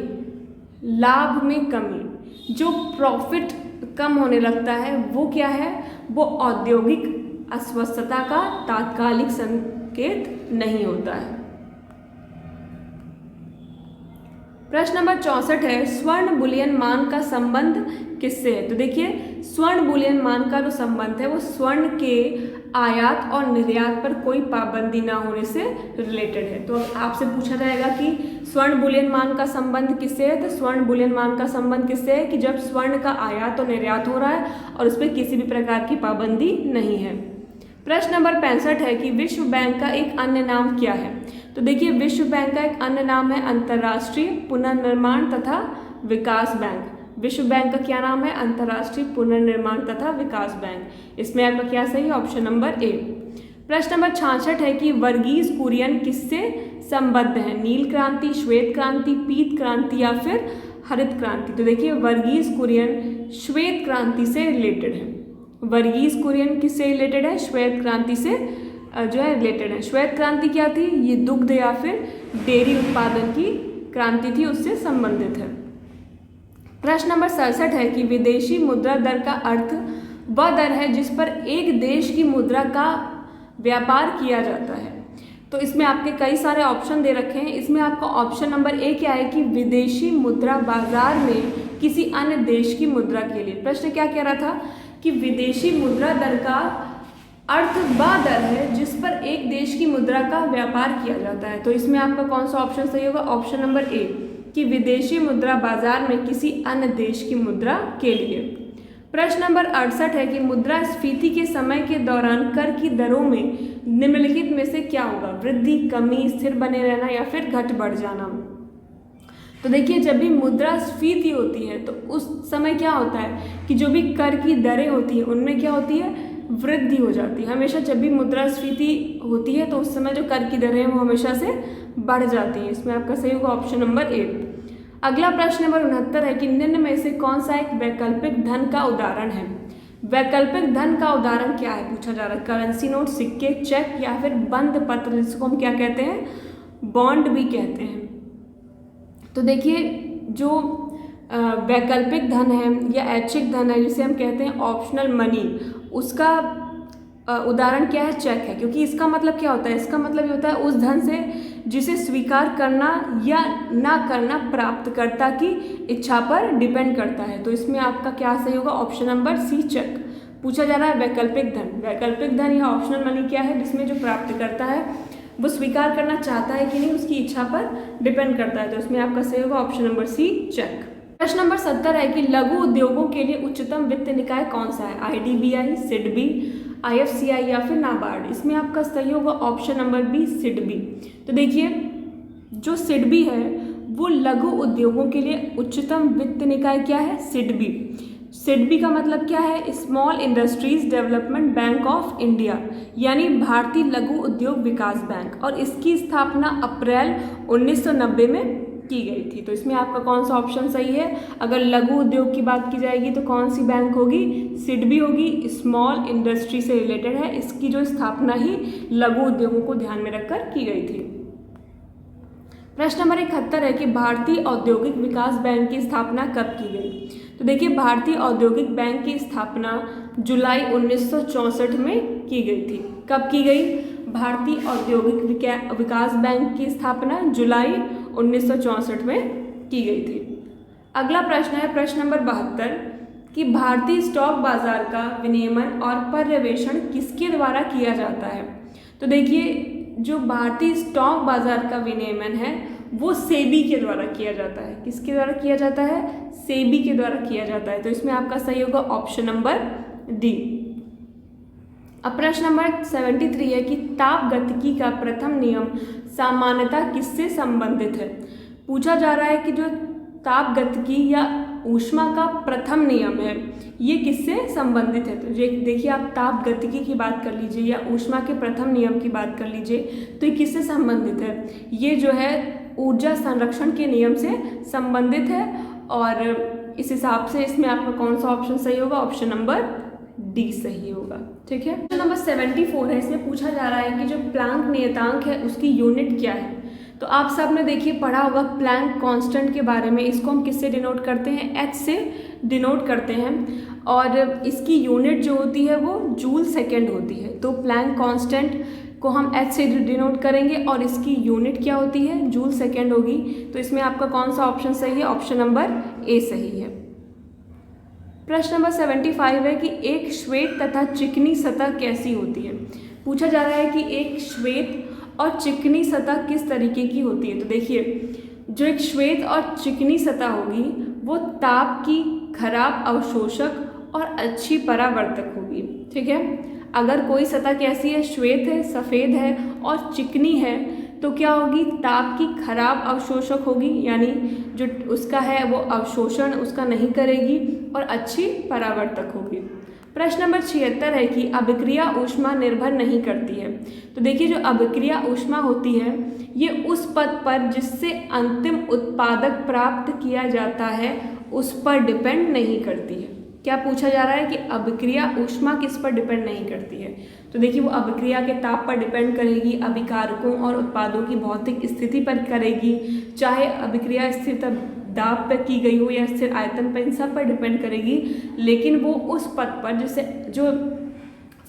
लाभ में कमी। जो प्रॉफिट कम होने लगता है वो क्या है? वो औद्योगिक अस्वस्थता का तात्कालिक संकेत नहीं होता है। प्रश्न नंबर 64 है स्वर्ण बुलियन मान का संबंध किससे है? तो देखिए स्वर्ण बुलियन मान का जो संबंध है वो स्वर्ण के आयात और निर्यात पर कोई पाबंदी ना होने से रिलेटेड है। तो आपसे पूछा जाएगा कि स्वर्ण बुलियन मान का संबंध किससे है? तो स्वर्ण बुलियन मान का संबंध किससे है कि जब स्वर्ण का आयात और निर्यात हो रहा है और उस पर किसी भी प्रकार की पाबंदी नहीं है। प्रश्न नंबर 65 है कि विश्व बैंक का एक अन्य नाम क्या है? तो देखिए विश्व बैंक का एक अन्य नाम है अंतर्राष्ट्रीय पुनर्निर्माण तथा विकास बैंक। विश्व बैंक का क्या नाम है? अंतर्राष्ट्रीय पुनर्निर्माण तथा विकास बैंक। इसमें आपका क्या सही है? ऑप्शन नंबर ए। प्रश्न नंबर 66 है कि वर्गीज कुरियन किससे संबद्ध है? नील क्रांति, श्वेत क्रांति, पीत क्रांति या फिर हरित क्रांति। तो देखिए वर्गीज कुरियन श्वेत क्रांति से रिलेटेड है। वर्गीज कुरियन किससे रिलेटेड है? श्वेत क्रांति से जो है रिलेटेड है। श्वेत क्रांति क्या थी? ये दुग्ध या फिर डेयरी उत्पादन की क्रांति थी, उससे संबंधित है। प्रश्न नंबर 67 है कि विदेशी मुद्रा दर का अर्थ वह दर है जिस पर एक देश की मुद्रा का व्यापार किया जाता है। तो इसमें आपके कई सारे ऑप्शन दे रखे हैं। इसमें आपका ऑप्शन नंबर ए क्या है कि विदेशी मुद्रा बाजार में किसी अन्य देश की मुद्रा के लिए। प्रश्न क्या कह रहा था कि विदेशी मुद्रा दर का अर्थ वह दर है जिस पर एक देश की मुद्रा का व्यापार किया जाता है। तो इसमें आपका कौन सा ऑप्शन सही होगा? ऑप्शन नंबर ए कि विदेशी मुद्रा बाजार में किसी अन्य देश की मुद्रा के लिए। प्रश्न नंबर 68 है कि मुद्रास्फीति के समय के दौरान कर की दरों में निम्नलिखित में से क्या होगा? वृद्धि, कमी, स्थिर बने रहना या फिर घट बढ़ जाना। तो देखिए जब भी मुद्रास्फीति होती है तो उस समय क्या होता है कि जो भी कर की दरें होती हैं उनमें क्या होती है? वृद्धि हो जाती है। हमेशा जब भी मुद्रास्फीति होती है तो उस समय जो कर की दरें हैं वो हमेशा से बढ़ जाती हैं। इसमें आपका सही होगा ऑप्शन नंबर ए। अगला प्रश्न नंबर 69 है कि निम्न में से कौन सा एक वैकल्पिक धन का उदाहरण है? वैकल्पिक धन का उदाहरण क्या है पूछा जा रहा है? करेंसी नोट, सिक्के, चेक या फिर बंद पत्र, जिसको हम क्या कहते हैं? बॉन्ड भी कहते हैं। तो देखिए जो वैकल्पिक धन है या ऐच्छिक धन है जिसे हम कहते हैं ऑप्शनल मनी, उसका उदाहरण क्या है? चेक है। क्योंकि इसका मतलब क्या होता है? इसका मतलब ये होता है उस धन से जिसे स्वीकार करना या ना करना प्राप्तकर्ता की इच्छा पर डिपेंड करता है। तो इसमें आपका क्या सही होगा? ऑप्शन नंबर सी, चेक। पूछा जा रहा है वैकल्पिक धन। वैकल्पिक धन या ऑप्शनल मनी क्या है? जिसमें जो प्राप्तकर्ता है वो स्वीकार करना चाहता है कि नहीं उसकी इच्छा पर डिपेंड करता है। तो इसमें आपका सही होगा ऑप्शन नंबर सी, चेक। प्रश्न नंबर 70 है कि लघु उद्योगों के लिए उच्चतम वित्त निकाय कौन सा है? IDBI, सिडबी, IFCI या फिर नाबार्ड। इसमें आपका सही होगा ऑप्शन नंबर बी, सिडबी। तो देखिए जो सिडबी है वो लघु उद्योगों के लिए उच्चतम वित्त निकाय क्या है? सिडबी। सिडबी का मतलब क्या है? Small industries development bank of India, यानी भारतीय लघु उद्योग विकास बैंक। और इसकी स्थापना अप्रैल 1990 में की गई थी। तो इसमें आपका कौन सा ऑप्शन सही है? अगर लघु उद्योग की बात की जाएगी तो कौन सी बैंक होगी? सिडबी होगी। स्मॉल इंडस्ट्री से रिलेटेड है। इसकी जो स्थापना ही लघु उद्योगों को ध्यान में रखकर की गई थी। प्रश्न नंबर 71 है कि भारतीय औद्योगिक विकास बैंक की स्थापना कब की गई? तो देखिए भारतीय औद्योगिक बैंक की स्थापना जुलाई 1964 में की गई थी। कब की गई? भारतीय औद्योगिक विकास बैंक की स्थापना जुलाई 1964 में की गई थी। अगला प्रश्न है प्रश्न नंबर 72 कि भारतीय स्टॉक बाजार का विनियमन और पर्यवेक्षण किसके द्वारा किया जाता है? तो देखिए जो भारतीय स्टॉक बाजार का विनियमन है वो सेबी के द्वारा किया जाता है। किसके द्वारा किया जाता है? सेबी के द्वारा किया जाता है। तो इसमें आपका सही होगा ऑप्शन नंबर डी। अब प्रश्न नंबर 73 है कि तापगतिकी का प्रथम नियम सामान्यतः किससे संबंधित है? पूछा जा रहा है कि जो तापगतिकी या ऊष्मा का प्रथम नियम है ये किससे संबंधित है? तो देखिए आप तापगतिकी की बात कर लीजिए या ऊष्मा के प्रथम नियम की बात कर लीजिए तो ये किससे संबंधित है? ये जो है ऊर्जा संरक्षण के नियम से संबंधित है। और इस हिसाब से इसमें आपका कौन सा ऑप्शन सही होगा? ऑप्शन नंबर डी सही होगा। ठीक है। क्वेश्चन नंबर 74 है। इसमें पूछा जा रहा है कि जो प्लैंक नियतांक है उसकी यूनिट क्या है? तो आप सब ने देखिए पढ़ा होगा प्लैंक कांस्टेंट के बारे में। इसको हम किससे डिनोट करते हैं? एच से डिनोट करते हैं। और इसकी यूनिट जो होती है वो जूल सेकेंड होती है। तो प्लैंक कांस्टेंट को हम एच से डिनोट करेंगे और इसकी यूनिट क्या होती है? जूल सेकेंड होगी। तो इसमें आपका कौन सा ऑप्शन सही है? ऑप्शन नंबर ए सही है। प्रश्न नंबर 75 है कि एक श्वेत तथा चिकनी सतह कैसी होती है? पूछा जा रहा है कि एक श्वेत और चिकनी सतह किस तरीके की होती है? तो देखिए जो एक श्वेत और चिकनी सतह होगी वो ताप की खराब अवशोषक और अच्छी परावर्तक होगी। ठीक है। अगर कोई सतह कैसी है? श्वेत है, सफ़ेद है और चिकनी है तो क्या होगी, ताप की खराब अवशोषक होगी, यानी जो उसका है वो अवशोषण उसका नहीं करेगी और अच्छी परावर्तक होगी। प्रश्न नंबर 76 है कि अभिक्रिया ऊष्मा निर्भर नहीं करती है। तो देखिए जो अभिक्रिया ऊष्मा होती है ये उस पद पर जिससे अंतिम उत्पादक प्राप्त किया जाता है उस पर डिपेंड नहीं करती है। क्या पूछा जा रहा है कि अभिक्रिया ऊष्मा किस पर डिपेंड नहीं करती है। तो देखिए वो अभिक्रिया के ताप पर डिपेंड करेगी, अभिकारकों और उत्पादों की भौतिक स्थिति पर करेगी, चाहे अभिक्रिया स्थिर दाब पर की गई हो या स्थिर आयतन पर, इन सब पर डिपेंड करेगी। लेकिन वो उस पद पर जिससे जो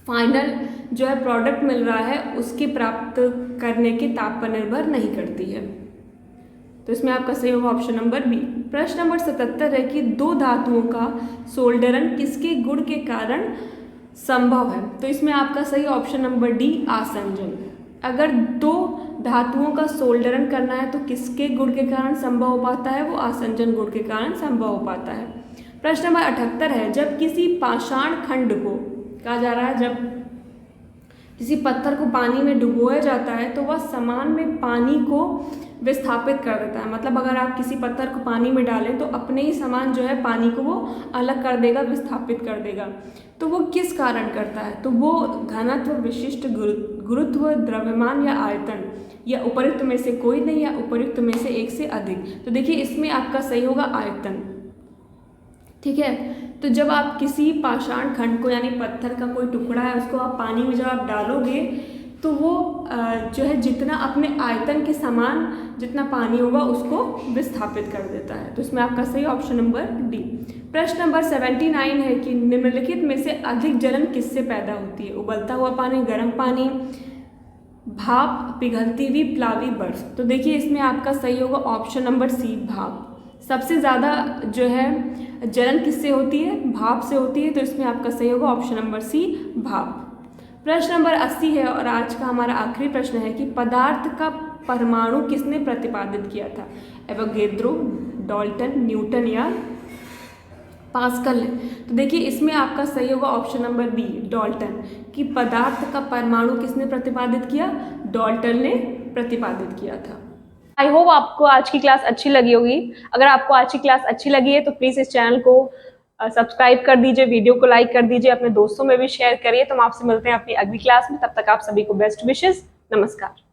फाइनल जो है प्रोडक्ट मिल रहा है उसके प्राप्त करने के ताप पर निर्भर नहीं करती है। तो इसमें आपका सही होगा ऑप्शन नंबर बी। प्रश्न नंबर 77 है कि दो धातुओं का सोल्डरन किसके गुण के कारण संभव है। तो इसमें आपका सही ऑप्शन नंबर डी, आसंजन। अगर दो धातुओं का सोल्डरन करना है तो किसके गुण के कारण संभव हो पाता है, वो आसंजन गुण के कारण संभव हो पाता है। प्रश्न नंबर 78 है जब किसी पाषाण खंड को, कहा जा रहा है जब किसी पत्थर को पानी में डुबोया जाता है तो वह समान में पानी को विस्थापित कर देता है। मतलब अगर आप किसी पत्थर को पानी में डालें तो अपने ही समान जो है पानी को वो अलग कर देगा, विस्थापित कर देगा। तो वो किस कारण करता है, तो वो घनत्व, विशिष्ट गुरुत्व, द्रव्यमान या आयतन, या उपयुक्त में से कोई नहीं, या उपयुक्त में से एक से अधिक। तो देखिए इसमें आपका सही होगा आयतन। ठीक है, तो जब आप किसी पाषाण खंड को यानी पत्थर का कोई टुकड़ा है उसको आप पानी में जब आप डालोगे तो वो जो है जितना अपने आयतन के समान जितना पानी होगा उसको विस्थापित कर देता है। तो इसमें आपका सही ऑप्शन नंबर डी। प्रश्न नंबर 79 है कि निम्नलिखित में से अधिक जलन किससे पैदा होती है। उबलता हुआ पानी, गर्म पानी, भाप, पिघलती हुई प्लावी बर्फ। तो देखिए इसमें आपका सही होगा ऑप्शन नंबर सी, भाप। सबसे ज़्यादा जो है जलन किससे होती है, भाप से होती है। तो इसमें आपका सही होगा ऑप्शन नंबर सी, भाप। प्रश्न नंबर 80 है और आज का हमारा आखिरी प्रश्न है कि पदार्थ का परमाणु किसने प्रतिपादित किया था। एवोगैड्रो, डाल्टन, न्यूटन या पास्कल ने। तो देखिए इसमें आपका सही होगा ऑप्शन नंबर बी, डाल्टन। कि पदार्थ का परमाणु किसने प्रतिपादित किया, डाल्टन ने प्रतिपादित किया था। आई होप आपको आज की क्लास अच्छी लगी होगी। अगर आपको आज की क्लास अच्छी लगी है तो प्लीज़ इस चैनल को सब्सक्राइब कर दीजिए, वीडियो को लाइक कर दीजिए, अपने दोस्तों में भी शेयर करिए। तो हम आपसे मिलते हैं अपनी अगली क्लास में। तब तक आप सभी को बेस्ट विशेस। नमस्कार।